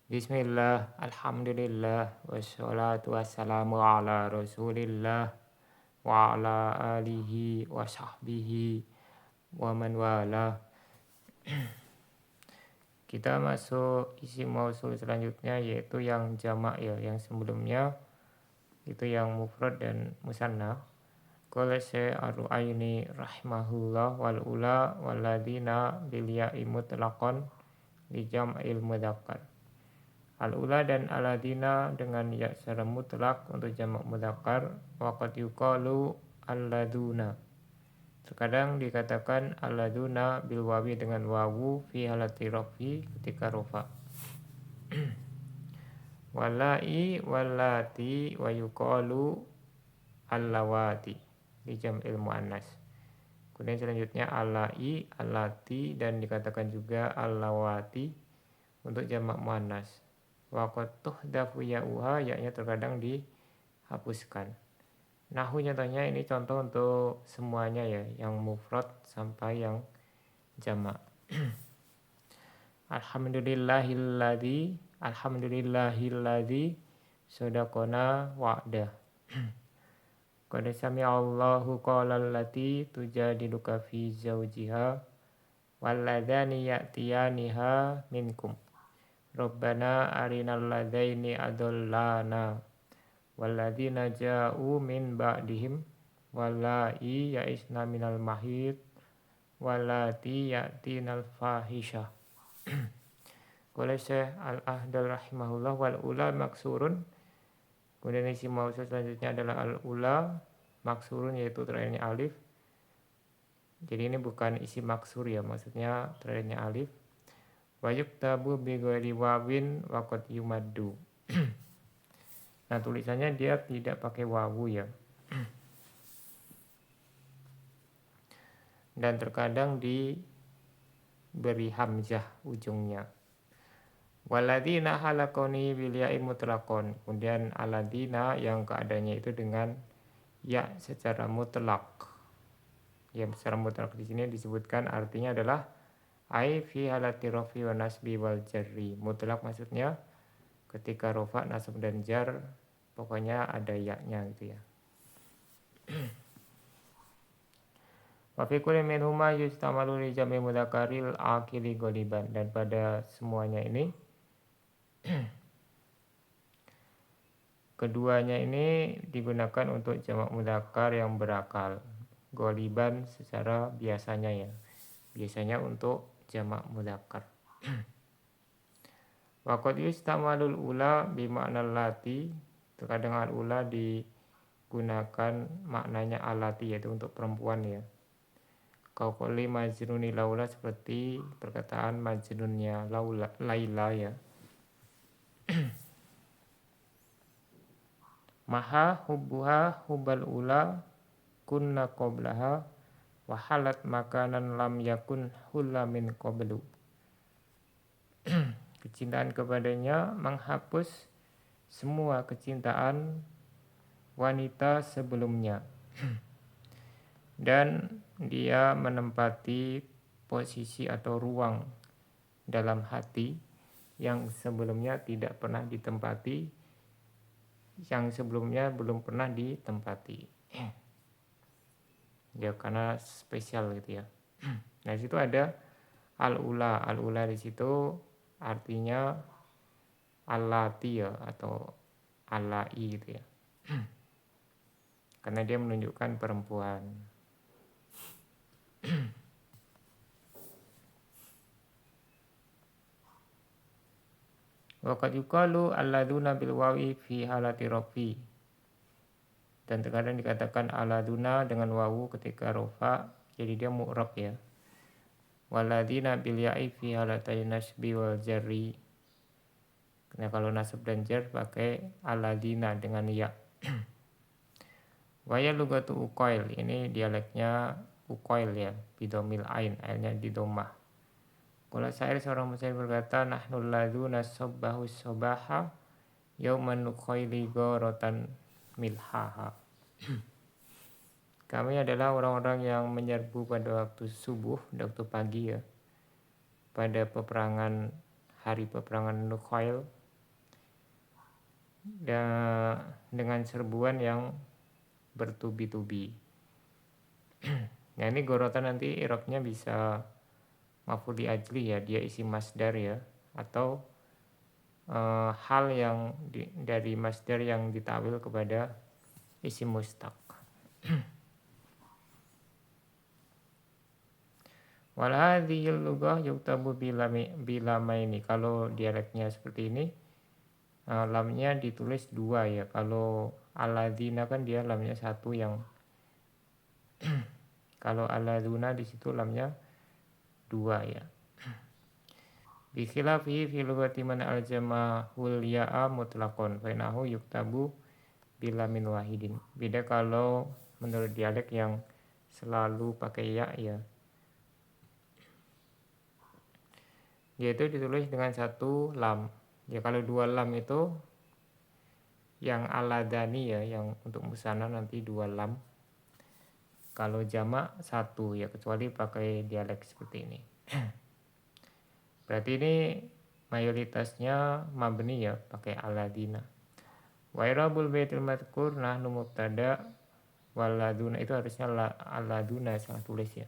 Bismillah, alhamdulillah, wassalatu wassalamu ala rasulillah wa ala alihi wa sahbihi wa man wala. Kita masuk isi mausul selanjutnya, yaitu yang jamak ya. Yang sebelumnya itu yang mufrad dan musanna. Qala Syekh Ar-Ru'aini rahimahullah wal ula waladina bil ya'i mutlaqan li jam'il mudzakkar. Al-ula dan aladina dengan ya secara mutlak untuk jamak mudzakkar. Waqad yuqalu alladuna. Terkadang dikatakan alladuna bil wawi dengan wawu fi halati rafi ketika rofa. Walai wallati wa yuqalu allawati di jam'il muannas. Kemudian selanjutnya alai, allati dan dikatakan juga allawati untuk jamak muannas. Waqad tuhdafu ya'uha, yaknya terkadang dihapuskan. Nahwu contohnya ini contoh untuk semuanya ya, yang mufrad sampai yang jamak. Alhamdulillahilladzi sadaqana wa'dah. Qad sami'allahu qaulal lati tujadiluka fi zawjiha walladzani ya'tiyaniha minkum. Rabbana arinal ladzaini adallana walladzina ja'u min ba'dihim wallai ya'isna minal mahid wallati ya'tinal fahisyah. Qala Syekh Al-Ahdal rahimahullah wal ula maksurun. Kemudian isi mausul selanjutnya adalah al-ula maksurun, yaitu terakhirnya alif. Jadi ini bukan isi maksur ya, maksudnya terakhirnya alif. Wa yuktabu bi ghairi wawin wa qad yumaddu. Nah, tulisannya dia tidak pakai wawu ya. Dan terkadang diberi hamzah ujungnya. Waladina halakoni bil ya'i mutlaqon. Kemudian aladina yang keadaannya itu dengan ya secara mutlak. Yang secara mutlak di sini disebutkan artinya adalah ai fi halati rafi wa nasbi wal jarri. Mutlak maksudnya ketika rofa, nasab dan jar pokoknya ada ya-nya gitu ya. Wa fi kulli minhuma yustamalu li jam'i mudzakaril aqili ghaliban. Dan pada semuanya ini keduanya ini digunakan untuk jamak mudzakkar yang berakal. Ghaliban secara biasanya ya. Biasanya untuk jamak mudzakkar. Wa qad yustamalul ula bi ma'nal lati. Terkadang al-ula digunakan maknanya alati, yaitu untuk perempuan ya. Qauli majnuni laula, seperti perkataan majnunnya Laila ya. Maha hubbuha hubbal ula kunna qablaha wa halat makanan lam yakun hulla min qablu. Kecintaan kepadanya menghapus semua kecintaan wanita sebelumnya. Dan dia menempati posisi atau ruang dalam hati yang sebelumnya tidak pernah ditempati, yang sebelumnya belum pernah ditempati. Ya karena spesial gitu ya. Nah, di situ ada al-ula. Al-ula di situ artinya allati ya, atau alai gitu ya. Karena dia menunjukkan perempuan. Wa qad yuqalu alladuna bil wawi fi halati rafi. Dan terkadang dikatakan aladuna dengan wawu ketika rofa, jadi dia mu'rab ya. Waladina bil ya'i fi halatai nasbi wal jarri. Nah, kalau nasab dan jar pakai aladina dengan ya. Waya lugatu uqail, ini dialeknya uqail ya, bidomil ain, airnya di domah. Kalau syair seorang musyair berkata, nahnul laduna sabbahu sabaha yauman nuqaili ghorotan milhaha. Kami adalah orang-orang yang menyerbu pada waktu subuh, waktu pagi ya, pada peperangan, hari peperangan Nuqail, dengan serbuan yang bertubi-tubi. Nah ini gorotan nanti i'rabnya bisa maf'ul ajli ya, dia isi masdar ya, atau hal yang dari masdar yang ditawil kepada isim mustaq. Wal hadhil lughah yuktabu bilamaini. Kalau dialeknya seperti ini, lamnya ditulis dua ya. Kalau alladzina kan dia lamnya satu, yang kalau alladzuna di situ lamnya dua ya. Bi khilafihi fi lughati man aljamahul ya'a mutlaqan fa innahu yuktabu bilamin wahidin. Beda kalau menurut dialek yang selalu pakai ya ya. Yaitu ditulis dengan satu lam. Ya kalau dua lam itu yang aladani ya, yang untuk musanna nanti dua lam. Kalau jamak satu ya, kecuali pakai dialek seperti ini. Berarti ini mayoritasnya mabni ya, pakai aladina. Wa i'rabul baitil madhkur nahnu mubtada waladuna, itu harusnya aladuna salah tulis ya.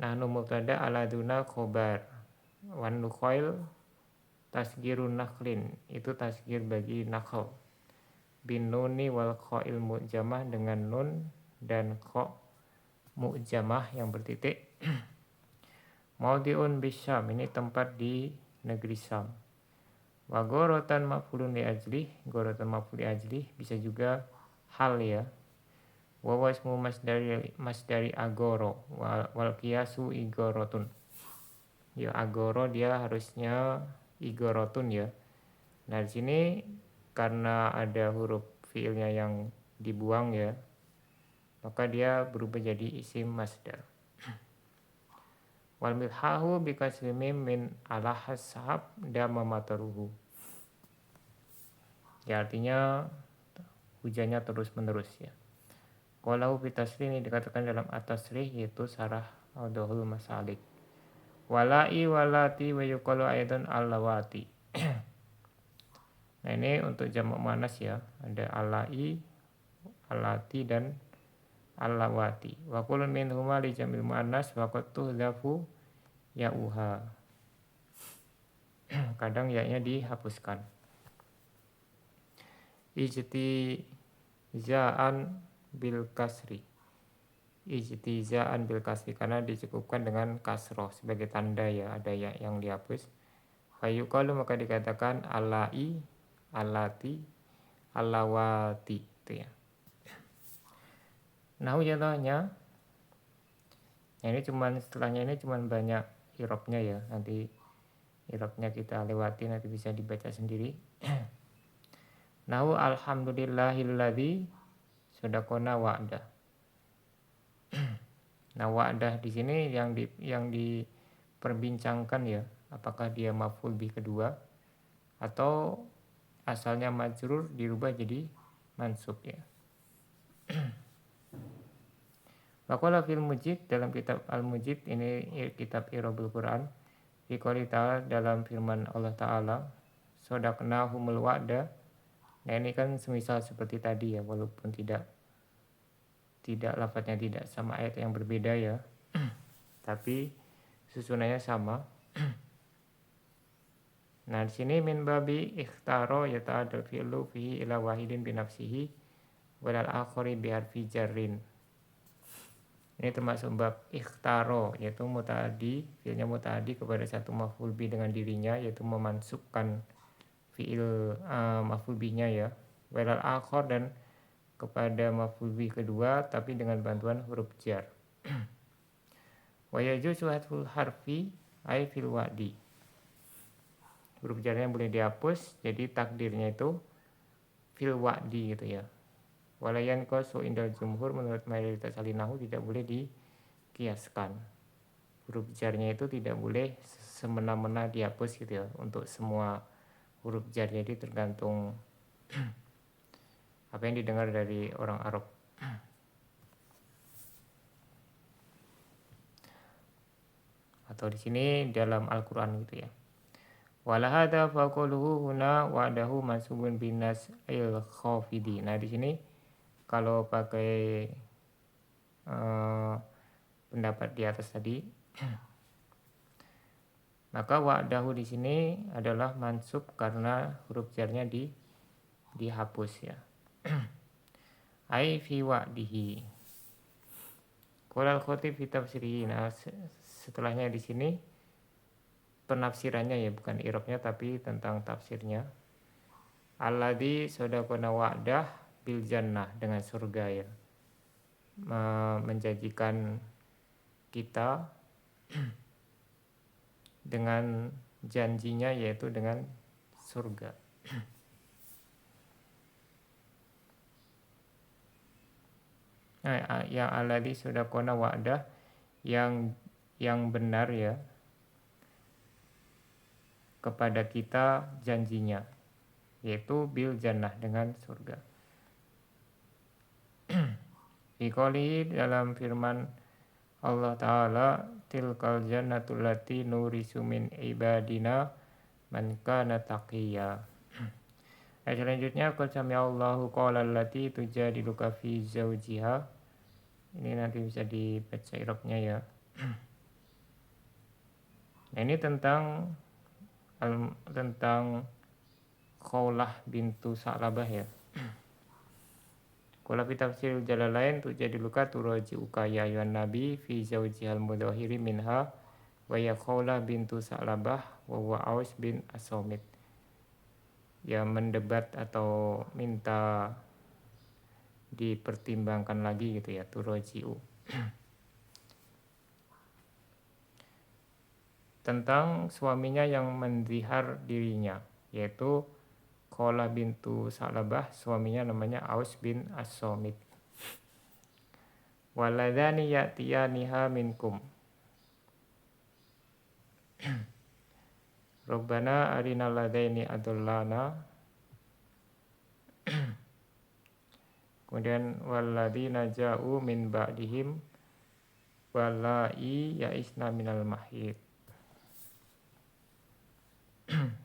Nahnu mubtada aladuna khobar. Wan nukhail tasgirun nakhlin, itu tasgir bagi nakhl. Bin nuni wal kha'il mu'jamah, dengan nun dan kha mu'jamah yang bertitik. Maudiun bisyam, ini tempat di negeri Syam. Wa gorotan maf'ulun li ajlih, gorotan maf'ul li ajlih bisa juga hal ya. Wa wasmu masdari agoro wal qiyasu igorotun. Ya agoro dia harusnya igorotun ya. Nah di sini karena ada huruf fiilnya yang dibuang ya, maka dia berubah jadi isim masdar. Wal milhahu bi kasri mim min alahas sahab dama mataruhu. Ya artinya hujannya terus menerus ya. Walau bitasrih, ini dikatakan dalam at-tasrih, yaitu sarah Audhul Masalik. Walai walati wa yuqalu aidan allawati. Nah ini untuk jamak muannas ya, ada alai, alati dan allawati. Wa kullu minhuma li jamil muannas wa qad tuhdhafu ya'uha. Kadang ya-nya dihapuskan. Ijtizaan bil kasri, ijtizaan bil kasri, karena dicukupkan dengan kasroh sebagai tanda ya, ada ya yang dihapus. Fayuqalu, maka dikatakan alai, alati, alawati itu ya. Nah contohnya, ini cuman setelahnya ini cuman banyak irobnya ya, nanti irobnya kita lewati, nanti bisa dibaca sendiri. Nahu alhamdulillahilladzi sadaqona wa'dah. Nah wa'dah di sini yang diperbincangkan ya, apakah dia maf'ul bih kedua atau asalnya majrur dirubah jadi mansub ya. Waqala fil mujid, dalam kitab al-mujid, ini kitab Irabul Quran, fi qouli ta'ala, dalam firman Allah Ta'ala, sadaqnahumul wa'da. Nah ini kan semisal seperti tadi ya, walaupun tidak lafadznya tidak sama, ayat yang berbeda ya, tapi susunannya sama. Nah di sini min babi ikhtaro yata'adul fi'lu fihi ila wahidin binafsihi walal akhari biharfi jarrin. Ini termasuk bab ikhtaro, yaitu muta'addi, fi'ilnya muta'addi kepada satu maf'ul bih dengan dirinya, yaitu memansubkan fi'il maf'ul bihnya ya, walal akhar, dan kepada maf'ul bih kedua tapi dengan bantuan huruf jar. Wa yajuzu hadful harfi ay fil wa'di. Huruf jarnya boleh dihapus, jadi takdirnya itu fil wa'di gitu ya. Walayan qasu indal jumhur, menurut mayoritas ahli nahwu tidak boleh dikiaskan. Huruf jarnya itu tidak boleh semena-mena dihapus gitu ya, untuk semua huruf jar, jadi tergantung apa yang didengar dari orang Arab. Atau di sini dalam Al-Qur'an gitu ya. Walahada faquluhu huna wa'dahu mansubun binas il khafidi. Nah di sini kalau pakai pendapat di atas tadi, maka wa'dahu di sini adalah mansub karena huruf jarnya dihapus ya. Ai fi wa'dihi. Qala al-Khatib fi tafsirihi. Nah, setelahnya di sini penafsirannya ya, bukan i'rabnya tapi tentang tafsirnya. Alladzi sadaqana wa'dah bil jannah, dengan surga ya. Menjanjikan kita dengan janjinya yaitu dengan surga. Nah, yang alladzi sadaqana wa'dah, yang benar ya kepada kita janjinya, yaitu bil jannah, dengan surga. Biqouli, dalam firman Allah Ta'ala, tilkal jannatul lati nurisu min ibadina man kana taqiyya. Ayat selanjutnya, qul sami Allahu qala allati tujadiluka fi zawjiha. Ini nanti bisa dibaca i'rabnya ya. Nah, ini tentang Khawlah bintu Sa'labah ya. Qala fi tafsir Jalalain tujadiluka turaji'uka ya ayyuhan nabi fi zawjihal mudahhiri minha wa ya Khawlah bintu Sa'labah wa huwa Aus bin As-Samit. Ya, mendebat atau minta dipertimbangkan lagi gitu ya, turaji'u. Tentang suaminya yang menzihar dirinya, yaitu Khawlah bintu Sa'labah, suaminya namanya Aus bin As-Samit. Waladhani ya'tiyaniha minkum Rabbana arinal ladaini adullana. Kemudian walladzina ja'u min ba'dihim walai ya'isna minal mahid.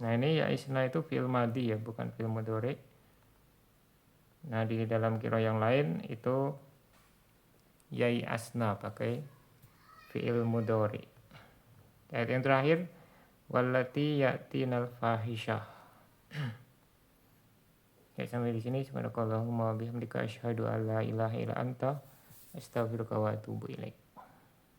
Nah, ini ya'isna itu fi'il madhi ya, bukan fi'il mudhari. Nah, di dalam qiraah yang lain itu ya'asna pakai fi'il mudhari. Ayat yang terakhir, wallati ya'tinal fahisyah. Ya, sampai di sini. Subhanakallahumma wa bihamdika asyhadu an la ilaha illa anta astaghfiruka wa atubu ilaik.